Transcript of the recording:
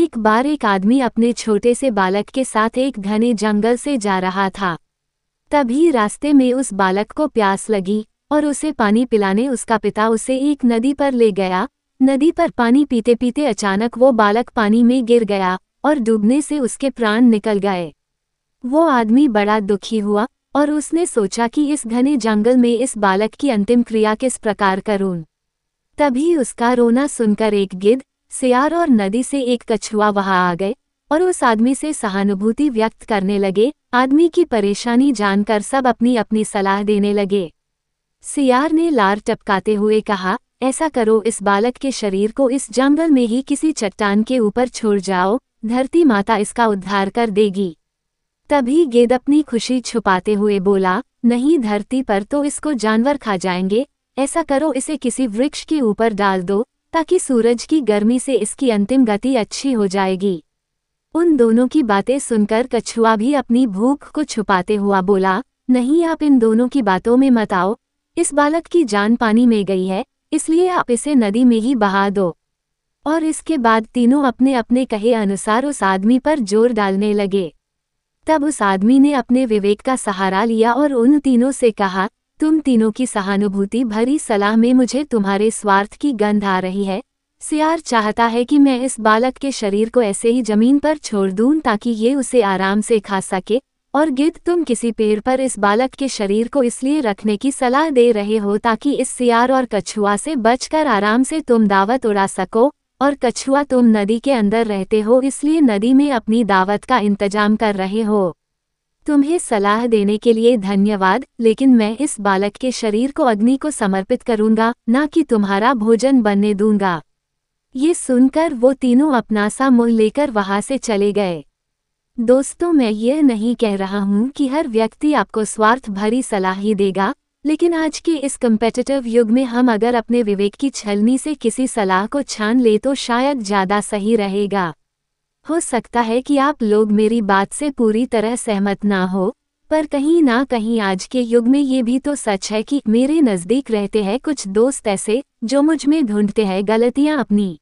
एक बार एक आदमी अपने छोटे से बालक के साथ एक घने जंगल से जा रहा था। तभी रास्ते में उस बालक को प्यास लगी और उसे पानी पिलाने उसका पिता उसे एक नदी पर ले गया। नदी पर पानी पीते पीते अचानक वो बालक पानी में गिर गया और डूबने से उसके प्राण निकल गए। वो आदमी बड़ा दुखी हुआ और उसने सोचा कि इस घने जंगल में इस बालक की अंतिम क्रिया किस प्रकार करूं। तभी उसका रोना सुनकर एक गिद्ध, सियार और नदी से एक कछुआ वहां आ गए और उस आदमी से सहानुभूति व्यक्त करने लगे। आदमी की परेशानी जानकर सब अपनी अपनी सलाह देने लगे। सियार ने लार टपकाते हुए कहा, ऐसा करो, इस बालक के शरीर को इस जंगल में ही किसी चट्टान के ऊपर छोड़ जाओ, धरती माता इसका उद्धार कर देगी। तभी गिद्ध अपनी खुशी छुपाते हुए बोला, नहीं, धरती पर तो इसको जानवर खा जाएंगे। ऐसा करो, इसे किसी वृक्ष के ऊपर डाल दो ताकि सूरज की गर्मी से इसकी अंतिम गति अच्छी हो जाएगी। उन दोनों की बातें सुनकर कछुआ भी अपनी भूख को छुपाते हुआ बोला, नहीं, आप इन दोनों की बातों में मत आओ। इस बालक की जान पानी में गई है, इसलिए आप इसे नदी में ही बहा दो। और इसके बाद तीनों अपने अपने कहे अनुसार उस आदमी पर जोर डालने लगे। तब उस आदमी ने अपने विवेक का सहारा लिया और उन तीनों से कहा, तुम तीनों की सहानुभूति भरी सलाह में मुझे तुम्हारे स्वार्थ की गंध आ रही है। सियार चाहता है कि मैं इस बालक के शरीर को ऐसे ही जमीन पर छोड़ दूं ताकि ये उसे आराम से खा सके, और गिद्ध, तुम किसी पेड़ पर इस बालक के शरीर को इसलिए रखने की सलाह दे रहे हो ताकि इस सियार और कछुआ से बचकर आराम से तुम दावत उड़ा सको, और कछुआ, तुम नदी के अंदर रहते हो इसलिए नदी में अपनी दावत का इंतजाम कर रहे हो। तुम्हें सलाह देने के लिए धन्यवाद, लेकिन मैं इस बालक के शरीर को अग्नि को समर्पित करूंगा, ना कि तुम्हारा भोजन बनने दूंगा। ये सुनकर वो तीनों अपना सा मुंह लेकर वहां से चले गए। दोस्तों, मैं ये नहीं कह रहा हूँ कि हर व्यक्ति आपको स्वार्थ भरी सलाह ही देगा, लेकिन आज के इस कम्पेटिटिव युग में हम अगर अपने विवेक की छलनी से किसी सलाह को छान ले तो शायद ज़्यादा सही रहेगा। हो सकता है कि आप लोग मेरी बात से पूरी तरह सहमत ना हो, पर कहीं ना कहीं आज के युग में ये भी तो सच है कि मेरे नज़दीक रहते हैं कुछ दोस्त ऐसे जो मुझ में ढूंढते हैं गलतियाँ अपनी।